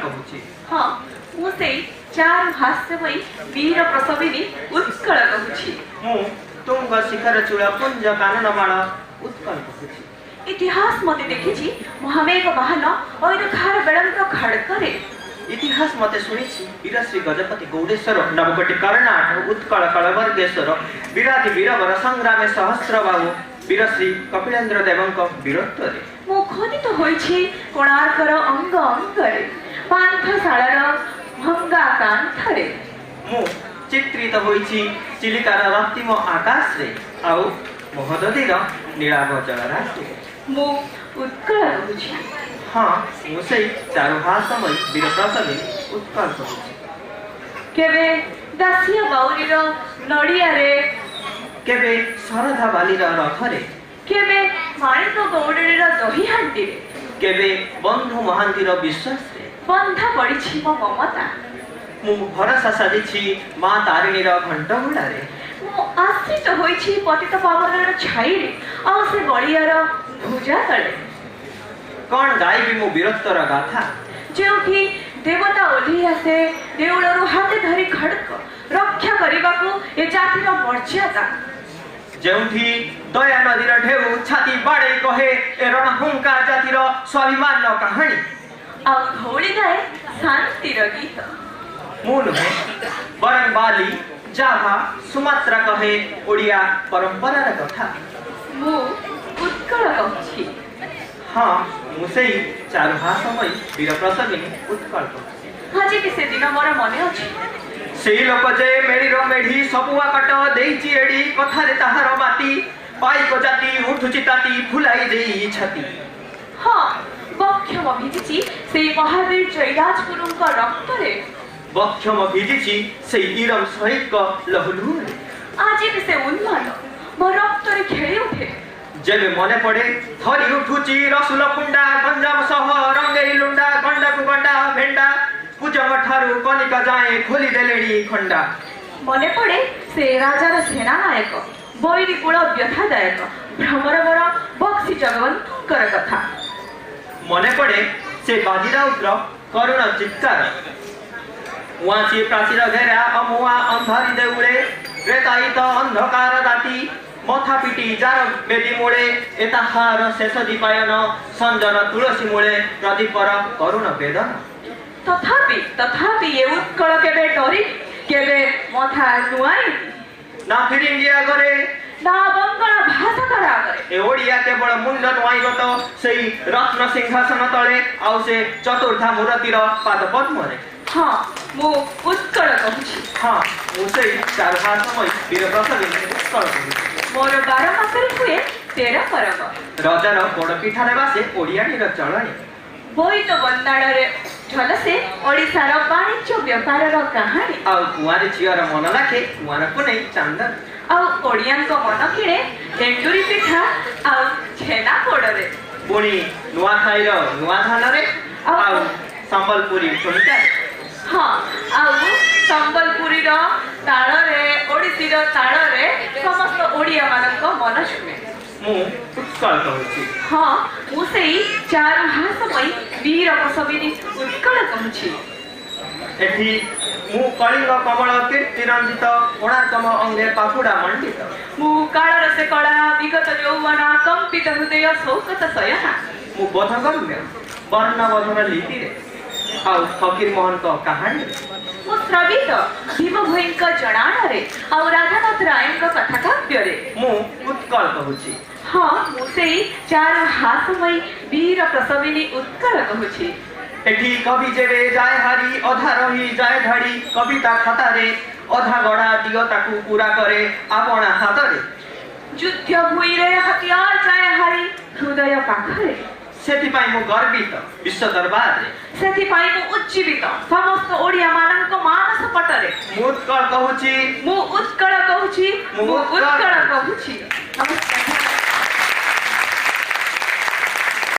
कहूची। हाँ मु सेई चारु हास्यमयी वीर प्रसविनी उत्कल कहूची। मु तुंग शिखर चूड़ पुंज कानन बाण उत्कल कहूची। इतिहास मते देखिछि महामेघ वाहन ऐरखार बेलंत खड़करे। इतिहास मते शुणिछि वीर श्री गजपति गौडेश्वर नवकोटि कर्णाट उत्कल कलवर्गेश्वर विराधि वीरवर संग्रामे सहस्र बाहु वीर श्री कपिलेन्द्र देवंक वीरत्वरे। मु खोदित होइछि कोणार्कर अंग अंगरे पांथशालार भंगा कांथरे। मु चित्रित होइछि चिलिकार रक्तिम आकाश रे आउ महोदधीर नीलाभ जलराशि। मु उत्कल कहूछि। हाँ मु सेई चारुहासमयी वीर प्रसविनी उत्कल कहूछि। केबे दासिया बाउरीर नड़िया रे केबे शरधा बालीर रथरे केबे माणिक गौड़ीर दही हांडी रे केबे बंधु महांतीर विश्वास रे बंधा पड़िछि मो ममता। मु भरोसा साधिछि मां तारिणीर घंटगुड़ा रे। मु आश्रित होइछि पतित पावनर छाई रे आ से बलियार भुजा तले। कौन गायबी मु वीरत्वर गाथा जेउठी देवता ओल्ही आसे देउळरु हाते धरी खड़क रक्षा करिबाकू ए जातिर मर्यादा। जेउठी दया नदीर ढेउ छाती बाड़े कहे ए रणहुंका जातिर स्वाभिमान कहानी आ धौली गाए शांतिर गीत। मु नुहे बरं बाली जाभा सुमात्रा कहे ओडिया परंपरार कथा। मु उत्कल कहूछि। हाँ मु सेई चारुहासमयी वीर प्रसविनी उत्कल कहूछि। आज भी से दिन मोर मने अछि। सेई लोक जे मेरीर मेढ़ी सबुआ काट देइछि एडी कथारे ताहार बाती पाइक जाति उठुछि ताती फुलाई देई छाती। हाँ बक्षम भिजिछि सेई महावीर जयराज गुरुंक रक्तरे। बक्षम भिजिछि सेई इरम शहीदक लहुलुरे। आज भी से उन्माद मो रक्तरे खेली उठे। जेबे मने पड़े थरी उठुछि रसुल कुंडा गंजाम सह रंगेई लुंडा गंडा कु गंडा भेंडा कुजम ठारू कनिका जाए खोली देलेडी खंडा। मने पड़े से राजार सेना नायक बैरी कुल व्यथादायक भ्रमरवर बक्सी जगवंतर कथा। मने पड़े से बाजीराउतर करुण चित्कार वाची प्राचीर घेरा अमुआ अंधारी देउळे रेतायित अंधकार राती मथा पिटी जार बेदी मूले एताहार शेष दीपायन संजन तुलसी मूले प्रदीपर करुण वेदन। तथापि तथापि ये उत्कल केबे डरी केबे मथा नुआई ना फिरिंगिया करे ना बंगला भाषा करा करे। ए ओडिया केवल मुंड नुआइब तो सेई रत्न सिंहासन तले आउ से चतुर्था मूर्तिर पाद पद्म रे। हाँ मु उत्कल कहूछि। हाँ मु सेई चारुहासमयी वीर प्रसविनी उत्कल कहूछि। मोर 12 मासरे हुए 13 परब रजार बड़ पिठारे बासे ओडियानीर चलणी बोईत बंदाड़े झलसे ओडिशार वाणिज्य व्यापारर कहानी आउ कुआरे झियर मन लाखे कुआरको नै चांदन आउ ओडियानक मन किणे एंडुरी पिठा आउ छेना पोड़रे पुणी नुआ खाइर नुआ धानरे आउ संबलपुरी ठुमका। हाँ आउ संबलपुरीर ताड़रे ओडिसीर ताड़रे समस्त ओडिया मानक मन छुए। मु उत्कल कहूछि। हाँ मु सेई चारुहासमयी वीर प्रसविनी उत्कल कहूछि। एठी मु कलिंग कमल कीर्तिरंजित कोणार्कम अंगे पाखुड़ा मंडित मु काळर से कळा विगत यौवना कंपित हृदय शौकत सयना मु बोधगम्य वर्णबोधर लिपि रे आउ फकीर मोहन को कहानी मु श्रवित भीम भोईंक जणाण रे आउ राधानाथ रायंक कथा काव्य रे मु उत्कल कहूछि। हाँ मु सेई चारुहासमयी वीर प्रसविनी उत्कल कहूछि। एठी कवि जेबे जाय हारी अधा रही जाय धाड़ी कविता खातारे अधा गड़ा दियो ताकू पूरा करे आपना हातरे युद्ध भूई रे हथियार जाय हारी हृदय पाखरे सेथिपाई मु गर्वित विश्व दरबार रे सेथिपाई मु उज्जीवित समस्त ओडिया मानक मानस पटरे मु उत्कल कहूछि। मु उत्कल कहूछि। मु उत्कल कहूछि। नमस्कार।